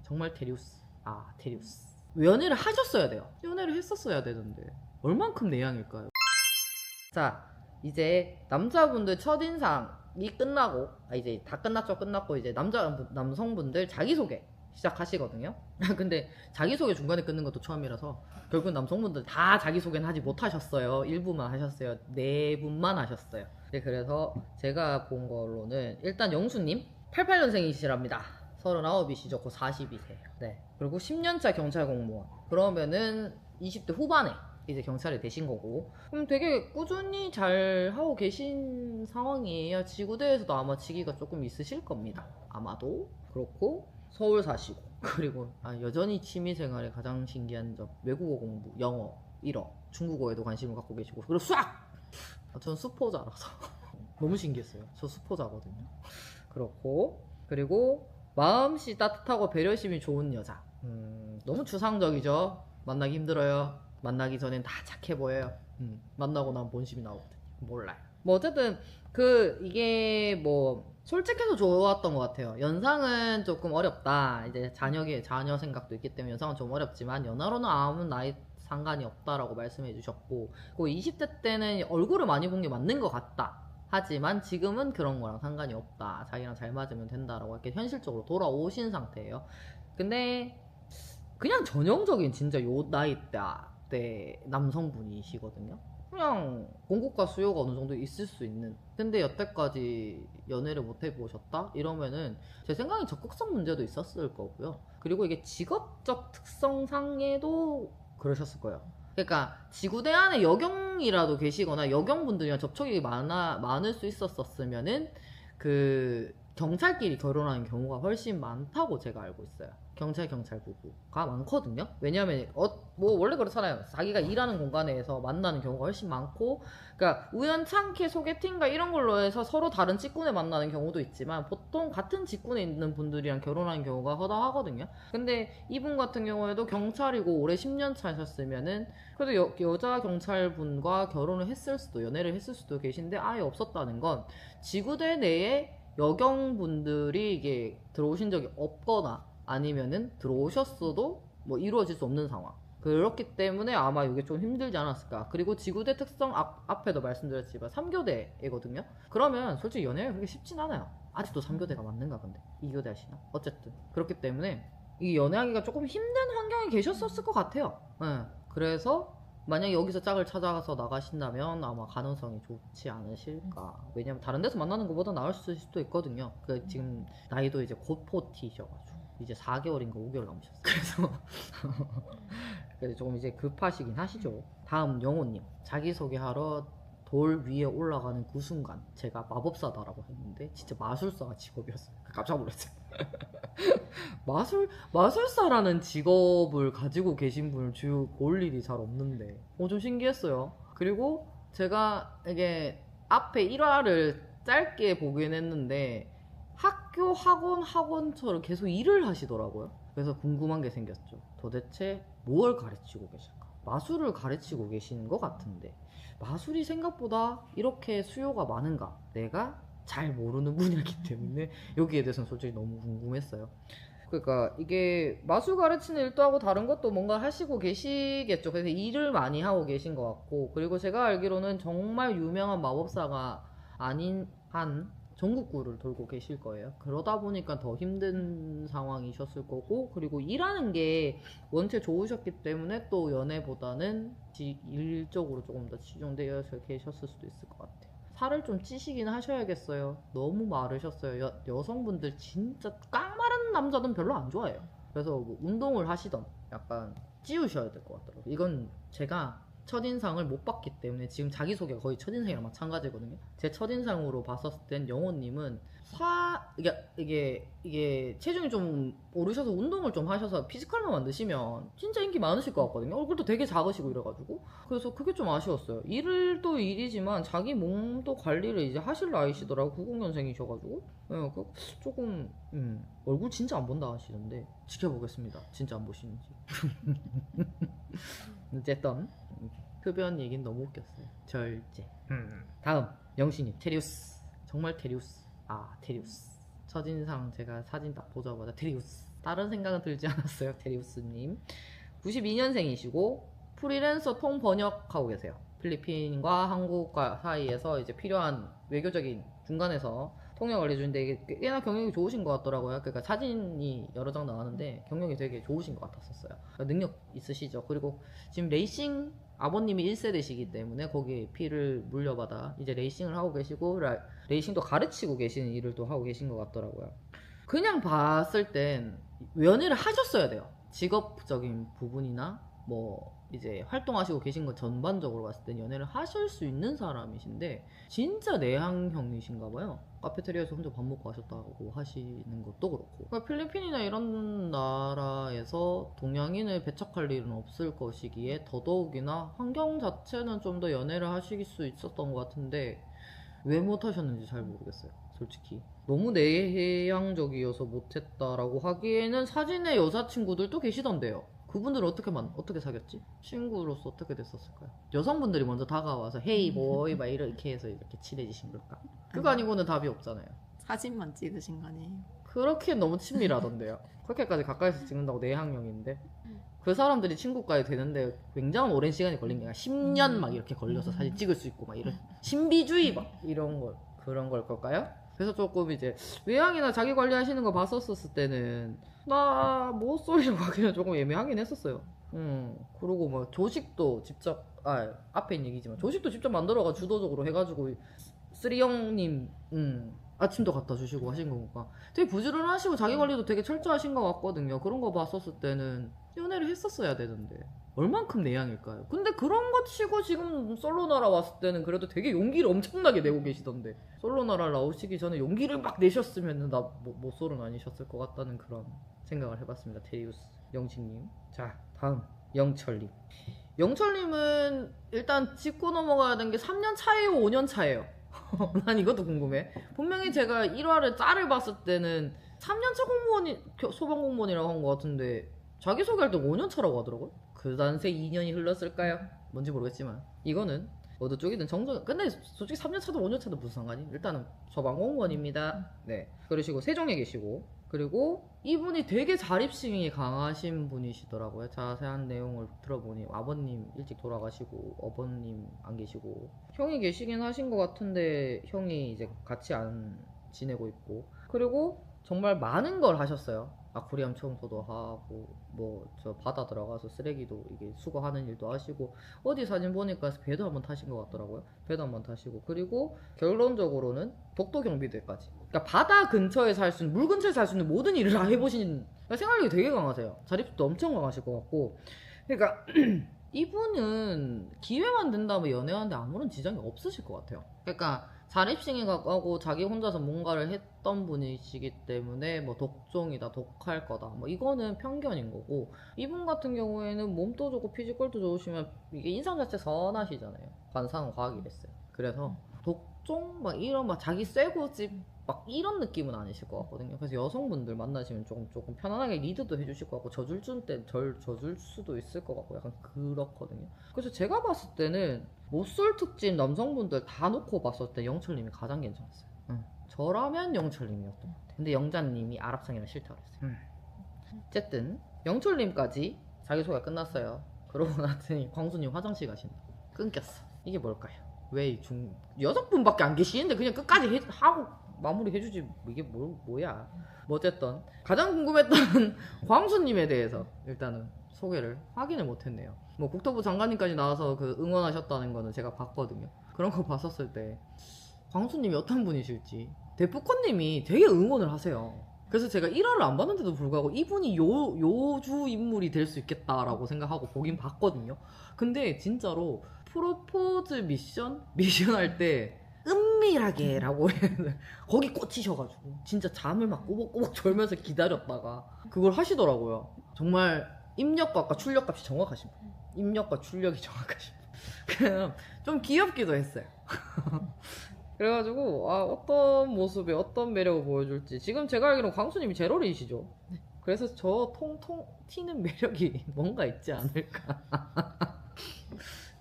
정말 테리우스. 아, 테리우스. 연애를 하셨어야 돼요. 연애를 했었어야 되는데 얼만큼 내향일까요? 자, 이제 남자분들 첫인상이 끝나고, 이제 다 끝났고 이제 남성분들 자기소개 시작하시거든요. 근데 자기소개 중간에 끊는 것도 처음이라서 결국 남성분들 다 자기소개는 하지 못하셨어요. 일부만 하셨어요. 네 분만 하셨어요. 네, 그래서 제가 본 걸로는 일단 영수님 88년생이시랍니다. 39이시죠. 곧 40이세요. 네. 그리고 10년차 경찰 공무원. 그러면은 20대 후반에 이제 경찰이 되신 거고, 그럼 되게 꾸준히 잘 하고 계신 상황이에요. 지구대에서도 아마 직위가 조금 있으실 겁니다. 아마도. 그렇고 서울 사시고, 그리고 여전히 취미생활에 가장 신기한 점, 외국어 공부, 영어, 일어, 중국어에도 관심을 갖고 계시고, 그리고 수학! 전 수포자라서 너무 신기했어요. 저 수포자거든요. 그렇고, 그리고 마음씨 따뜻하고 배려심이 좋은 여자. 너무 추상적이죠. 만나기 힘들어요. 만나기 전엔 다 착해 보여요. 만나고 나면 본심이 나오거든요. 몰라요. 뭐 어쨌든 이게 뭐 솔직해서 좋았던 것 같아요. 연상은 조금 어렵다. 이제 자녀 생각도 있기 때문에 연상은 좀 어렵지만 연하로는 아무 나이 상관이 없다라고 말씀해 주셨고, 그 20대 때는 얼굴을 많이 본 게 맞는 것 같다. 하지만 지금은 그런 거랑 상관이 없다. 자기랑 잘 맞으면 된다라고 이렇게 현실적으로 돌아오신 상태예요. 근데 그냥 전형적인 진짜 요 나이 때 남성분이시거든요. 그냥 공급과 수요가 어느 정도 있을 수 있는, 근데 여태까지 연애를 못 해보셨다? 이러면은 제 생각에 적극성 문제도 있었을 거고요. 그리고 이게 직업적 특성상에도 그러셨을 거예요. 그러니까 지구대 안에 여경이라도 계시거나 여경분들이랑 접촉이 많을 수 있었으면은 경찰끼리 결혼하는 경우가 훨씬 많다고 제가 알고 있어요. 경찰 부부가 많거든요. 왜냐면 뭐 원래 그렇잖아요. 자기가 일하는 공간에서 만나는 경우가 훨씬 많고, 그러니까 우연찮게 소개팅과 이런 걸로 해서 서로 다른 직군에 만나는 경우도 있지만 보통 같은 직군에 있는 분들이랑 결혼하는 경우가 허다하거든요. 근데 이분 같은 경우에도 경찰이고 올해 10년 차셨으면은 그래도 여자 경찰분과 연애를 했을 수도 계신데 아예 없었다는 건 지구대 내에 여경분들이 이게 들어오신 적이 없거나 아니면은 들어오셨어도 뭐 이루어질 수 없는 상황. 그렇기 때문에 아마 이게 좀 힘들지 않았을까. 그리고 지구대 특성 앞에도 말씀드렸지만 3교대이거든요. 그러면 솔직히 연애가 그렇게 쉽진 않아요. 아직도 3교대가 맞는가 근데 2교대 하시나? 어쨌든 그렇기 때문에 이 연애하기가 조금 힘든 환경에 계셨었을 것 같아요. 네. 그래서 만약 여기서 짝을 찾아가서 나가신다면 아마 가능성이 좋지 않으실까. 왜냐면 다른 데서 만나는 것보다 나을 수도 있거든요. 지금 나이도 이제 곧 40이셔가지고 이제 4개월인가 5개월 남으셨어요. 그래서 조금 이제 급하시긴 하시죠. 다음 영호님, 자기소개하러 돌 위에 올라가는 그 순간 제가 마법사다라고 했는데 진짜 마술사가 직업이었어요. 깜짝 놀랐어요. 마술사라는 직업을 가지고 계신 분을 주요 볼 일이 잘 없는데 좀 신기했어요. 그리고 제가 이게 앞에 1화를 짧게 보긴 했는데 학교 학원처럼 계속 일을 하시더라고요. 그래서 궁금한 게 생겼죠. 도대체 뭘 가르치고 계실까? 마술을 가르치고 계시는 것 같은데 마술이 생각보다 이렇게 수요가 많은가? 내가 잘 모르는 분야이기 때문에 여기에 대해서는 솔직히 너무 궁금했어요. 그러니까 이게 마술 가르치는 일도 하고 다른 것도 뭔가 하시고 계시겠죠. 그래서 일을 많이 하고 계신 것 같고, 그리고 제가 알기로는 정말 유명한 마법사가 아닌 한 전국구를 돌고 계실 거예요. 그러다 보니까 더 힘든 상황이셨을 거고, 그리고 일하는 게 원체 좋으셨기 때문에 또 연애보다는 일적으로 조금 더 치중되어 계셨을 수도 있을 것 같아요. 살을 좀 찌시긴 하셔야겠어요. 너무 마르셨어요. 여성분들 진짜 깡마른 남자는 별로 안 좋아해요. 그래서 뭐 운동을 하시던 약간 찌우셔야 될 것 같더라고요. 이건 제가 첫인상을 못 봤기 때문에 지금 자기소개가 거의 첫인상이랑 마찬가지거든요. 제 첫인상으로 봤었을 땐 영호님은 이게 체중이 좀 오르셔서 운동을 좀 하셔서 피지컬만 만드시면 진짜 인기 많으실 것 같거든요. 얼굴도 되게 작으시고 이래가지고. 그래서 그게 좀 아쉬웠어요. 일도 일이지만 자기 몸도 관리를 이제 하실 나이시더라고. 90년생이셔가지고. 네, 조금 얼굴 진짜 안 본다 하시는데 지켜보겠습니다. 진짜 안 보시는지. 어쨌든 흡연 얘기는 너무 웃겼어요. 절제. 다음 영신님 테리우스. 정말 테리우스. 아, 테리우스. 첫인상 제가 사진 딱 보자마자 테리우스. 다른 생각은 들지 않았어요. 테리우스님 92년생이시고 프리랜서 통번역하고 계세요. 필리핀과 한국과 사이에서 이제 필요한 외교적인 중간에서 통역을 해주는데 이게 꽤나 경력이 좋으신 것 같더라고요. 그러니까 사진이 여러 장 나왔는데 경력이 되게 좋으신 것 같았었어요. 그러니까 능력 있으시죠. 그리고 지금 레이싱 아버님이 1세대시기 때문에 거기에 피를 물려받아 이제 레이싱을 하고 계시고 레이싱도 가르치고 계시는 일을 또 하고 계신 것 같더라고요. 그냥 봤을 땐 연애를 하셨어야 돼요. 직업적인 부분이나 뭐 이제 활동하시고 계신 것 전반적으로 봤을 땐 연애를 하실 수 있는 사람이신데 진짜 내향형이신가 봐요. 카페테리아에서 혼자 밥 먹고 하셨다고 하시는 것도 그렇고, 그러니까 필리핀이나 이런 나라에서 동양인을 배척할 일은 없을 것이기에 더더욱이나 환경 자체는 좀 더 연애를 하실 수 있었던 것 같은데 왜 못하셨는지 잘 모르겠어요. 솔직히 너무 내향적이어서 못했다라고 하기에는 사진의 여자친구들도 계시던데요. 그분들은 어떻게 사귀었지? 친구로서 어떻게 됐었을까요? 여성분들이 먼저 다가와서 헤이 보이 막 이렇게 해서 이렇게 친해지신 걸까? 그거 아니고는 답이 없잖아요. 사진만 찍으신 거 아니에요? 그렇게 너무 친밀하던데요. 그렇게까지 가까이서 찍는다고 내향형인데 그 사람들이 친구까지 되는데 굉장히 오랜 시간이 걸린 게 아니라 10년 막 이렇게 걸려서 사진 찍을 수 있고 막 이런 신비주의 막 이런 걸 그런 걸 걸까요? 그래서 조금 이제 외향이나 자기 관리하시는 거 봤었을 때는 나 모쏠이라고 하기는 조금 애매하긴 했었어요. 그리고 뭐 조식도 직접 앞에 있는 얘기지만 조식도 직접 만들어가 주도적으로 해가지고 쓰리형님 아침도 갖다 주시고 하신 거니까 되게 부지런하시고 자기 관리도 되게 철저하신 것 같거든요. 그런 거 봤었을 때는 연애를 했었어야 되는데 얼만큼 내향일까요? 근데 그런 거 치고 지금 솔로나라 왔을 때는 그래도 되게 용기를 엄청나게 내고 계시던데 솔로나라 나오시기 전에 용기를 막 내셨으면 나 모쏠은 아니셨을 것 같다는 그런 생각을 해봤습니다. 테리우스 영식님. 자 다음 영철님. 영철님은 일단 짚고 넘어가야 되는 게 3년 차예요 5년 차예요? 난 이것도 궁금해. 분명히 제가 1화를 짤을 봤을 때는 3년차 공무원이 소방공무원이라고 한 것 같은데 자기소개할 때 5년 차라고 하더라고요. 그 단세 2년이 흘렀을까요? 뭔지 모르겠지만 이거는 어느 쪽이든 정정. 근데 솔직히 3년 차도 5년 차도 무슨 상관이? 일단은 소방공무원입니다. 네. 그러시고 세종에 계시고, 그리고 이분이 되게 자립심이 강하신 분이시더라고요. 자세한 내용을 들어보니 아버님 일찍 돌아가시고 어버님 안 계시고 형이 계시긴 하신 것 같은데 형이 이제 같이 안 지내고 있고, 그리고 정말 많은 걸 하셨어요. 아쿠리움 청소도 하고 뭐 저 바다 들어가서 쓰레기도 이게 수거하는 일도 하시고, 어디 사진 보니까 배도 한번 타신 것 같더라고요. 배도 한번 타시고, 그리고 결론적으로는 독도 경비대까지. 그러니까 바다 근처에 살 수 있는, 물 근처에 살 수 있는 모든 일을 다 해보신, 그러니까 생활력이 되게 강하세요. 자립도 엄청 강하실 것 같고. 그러니까 이분은 기회만 된다면 연애하는데 아무런 지장이 없으실 것 같아요. 그러니까 자립심이 강하고 자기 혼자서 뭔가를 했던 분이시기 때문에 뭐 독종이다, 독할 거다, 뭐 이거는 편견인 거고, 이분 같은 경우에는 몸도 좋고 피지컬도 좋으시면 이게 인상 자체 선하시잖아요. 관상은 과학이랬어요. 그래서 독종 막 이런 막 자기 쇠고집 막 이런 느낌은 아니실 것 같거든요. 그래서 여성분들 만나시면 조금 편안하게 리드도 해주실 것 같고, 져줄 때 져줄 수도 있을 것 같고 약간 그렇거든요. 그래서 제가 봤을 때는 모쏠 특집 남성분들 다 놓고 봤을 때 영철님이 가장 괜찮았어요. 저라면 영철님이었던 것 같아요. 근데 영자님이 아랍상이라 싫다고 그랬어요. 어쨌든 영철님까지 자기소개가 끝났어요. 그러고 나더니 광수님 화장실 가신다. 끊겼어. 이게 뭘까요? 왜 여성분밖에 안 계시는데 그냥 끝까지 하고 마무리 해주지, 이게 뭐야. 뭐 어쨌든 가장 궁금했던 광수님에 대해서 일단은 소개를 확인을 못했네요. 뭐 국토부 장관님까지 나와서 그 응원하셨다는 거는 제가 봤거든요. 그런 거 봤었을 때 광수님이 어떤 분이실지, 데프콘님이 되게 응원을 하세요. 그래서 제가 1화를 안 봤는데도 불구하고 이분이 요주 인물이 될 수 있겠다라고 생각하고 보긴 봤거든요. 근데 진짜로 프로포즈 미션 할 때 은밀하게 라고 거기 꽂히셔가지고 진짜 잠을 막 꼬박꼬박 졸면서 기다렸다가 그걸 하시더라고요. 정말 입력값과 출력값이 정확하신 분. 입력과 출력이 정확하신 분. 그냥 좀 귀엽기도 했어요. 그래가지고 어떤 모습에 어떤 매력을 보여줄지. 지금 제가 알기로는 광수님이 제로리이시죠. 그래서 저 통통 튀는 매력이 뭔가 있지 않을까.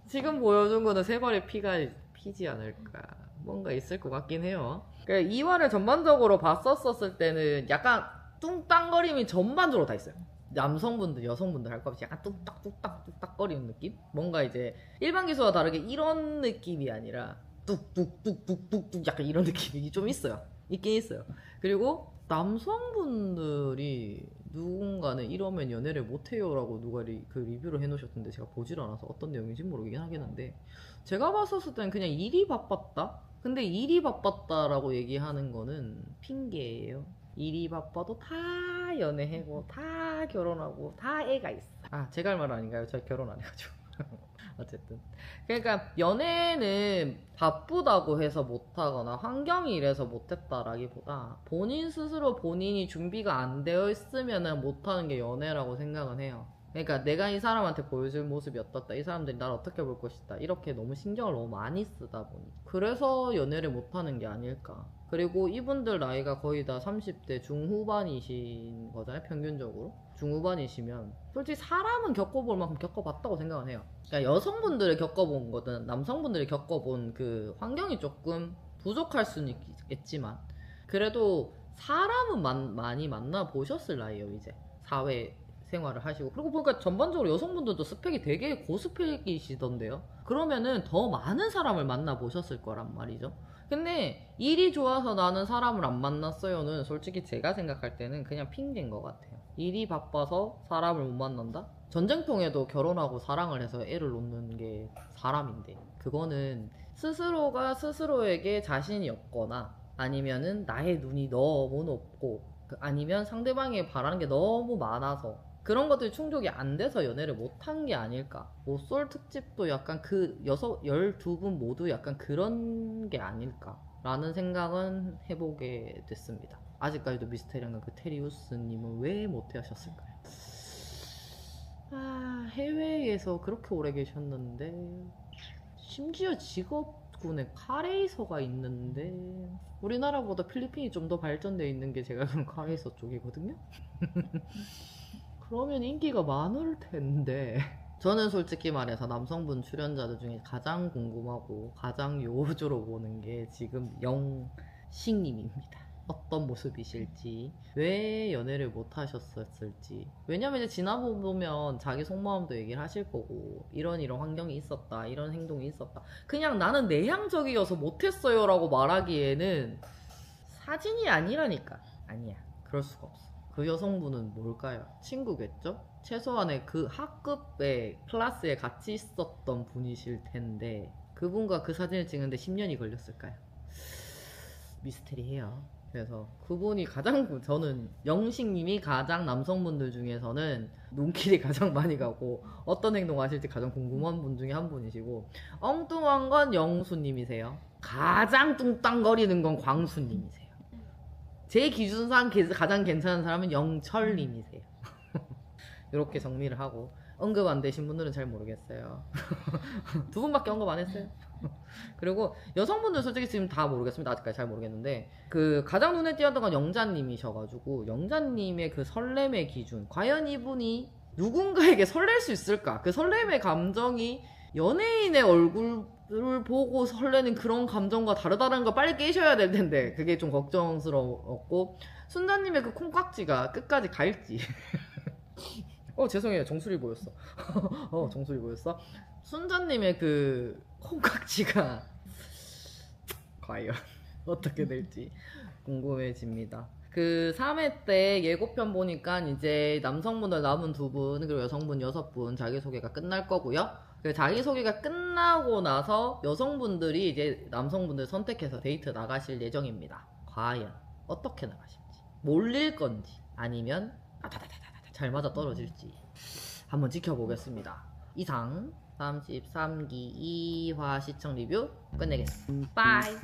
지금 보여준 거는 세 발의 피가 피지 않을까. 뭔가 있을 것 같긴 해요. 그러니까 2화를 전반적으로 봤었을 때는 약간 뚱땅거림이 전반적으로 다 있어요. 남성분들, 여성분들 할 것 없이 약간 뚝딱뚝딱뚝딱거리는 느낌? 뭔가 이제 일반 기수와 다르게 이런 느낌이 아니라 뚝뚝뚝뚝뚝뚝 약간 이런 느낌이 좀 있어요. 있긴 있어요. 그리고 남성분들이 누군가는 이러면 연애를 못해요라고 누가 그 리뷰를 해놓으셨던데 제가 보질 않아서 어떤 내용인지 모르긴 하겠는데 제가 봤었을 때는 그냥 일이 바빴다? 근데 일이 바빴다라고 얘기하는 거는 핑계예요. 일이 바빠도 다 연애하고 다 결혼하고 다 애가 있어. 아 제가 할 말 아닌가요? 저 결혼 안 해가지고. 어쨌든 그러니까 연애는 바쁘다고 해서 못하거나 환경이 이래서 못했다라기보다 본인 스스로 본인이 준비가 안 되어 있으면 못하는 게 연애라고 생각은 해요. 그러니까 내가 이 사람한테 보여줄 모습이 어떻다, 이 사람들이 나를 어떻게 볼 것이다, 이렇게 너무 신경을 너무 많이 쓰다 보니 그래서 연애를 못하는 게 아닐까. 그리고 이분들 나이가 거의 다 30대 중후반이신 거잖아요, 평균적으로. 중후반이시면 솔직히 사람은 겪어볼 만큼 겪어봤다고 생각은 해요. 그러니까 여성분들이 겪어본 거든 남성분들이 겪어본 그 환경이 조금 부족할 수는 있겠지만 그래도 사람은 많이 만나보셨을 나이에요. 이제 사회 생활을 하시고. 그리고 보니까 전반적으로 여성분들도 스펙이 되게 고스펙이시던데요. 그러면은 더 많은 사람을 만나보셨을 거란 말이죠. 근데 일이 좋아서 나는 사람을 안 만났어요는 솔직히 제가 생각할 때는 그냥 핑계인 것 같아요. 일이 바빠서 사람을 못 만난다? 전쟁통에도 결혼하고 사랑을 해서 애를 놓는 게 사람인데 그거는 스스로가 스스로에게 자신이 없거나 아니면은 나의 눈이 너무 높고 아니면 상대방이 바라는 게 너무 많아서 그런 것들이 충족이 안 돼서 연애를 못한 게 아닐까. 모쏠 특집도 약간 그 12분 모두 약간 그런 게 아닐까 라는 생각은 해보게 됐습니다. 아직까지도 미스테리한 그 테리우스님은 왜 못하셨을까요? 해외에서 그렇게 오래 계셨는데 심지어 직업군에 카레이서가 있는데 우리나라보다 필리핀이 좀 더 발전되어 있는 게 제가 그런 카레이서 쪽이거든요. 그러면 인기가 많을 텐데 저는 솔직히 말해서 남성분 출연자들 중에 가장 궁금하고 가장 요조로 보는 게 지금 영식님입니다. 어떤 모습이실지, 왜 연애를 못 하셨을지. 왜냐면 이제 지나보면 자기 속마음도 얘기를 하실 거고 이런 환경이 있었다, 이런 행동이 있었다. 그냥 나는 내향적이어서 못했어요 라고 말하기에는 사진이 아니라니까. 아니야, 그럴 수가 없어. 그 여성분은 뭘까요? 친구겠죠? 최소한의 그 학급의 클래스에 같이 있었던 분이실 텐데 그분과 그 사진을 찍는데 10년이 걸렸을까요? 미스테리해요. 그래서 그분이 가장, 저는 영식님이 가장 남성분들 중에서는 눈길이 가장 많이 가고 어떤 행동 하실지 가장 궁금한 분 중에 한 분이시고 엉뚱한 건 영수님이세요. 가장 뚱땅거리는 건 광수님이세요. 제 기준상 가장 괜찮은 사람은 영철님이세요. 이렇게 정리를 하고 언급 안 되신 분들은 잘 모르겠어요. 두 분밖에 언급 안 했어요. 그리고 여성분들 솔직히 지금 다 모르겠습니다. 아직까지 잘 모르겠는데 그 가장 눈에 띄었던 건 영자님이셔가지고 영자님의 그 설렘의 기준, 과연 이분이 누군가에게 설렐 수 있을까? 그 설렘의 감정이 연예인의 얼굴을 보고 설레는 그런 감정과 다르다는 거 빨리 깨셔야 될 텐데 그게 좀 걱정스러웠고 순자님의 그 콩깍지가 끝까지 갈지. 죄송해요. 정수리 보였어. 정수리 보였어. 순자님의 그 콩깍지가 과연 어떻게 될지 궁금해집니다. 그 3회 때 예고편 보니까 이제 남성분들 남은 2분 그리고 여성분 6분 자기소개가 끝날 거고요. 그 자기소개가 끝나고 나서 여성분들이 이제 남성분들 선택해서 데이트 나가실 예정입니다. 과연 어떻게 나가실지, 몰릴 건지 아니면 잘 맞아 떨어질지 한번 지켜보겠습니다. 이상 33기 2화 시청 리뷰 끝내겠습니다. 빠이.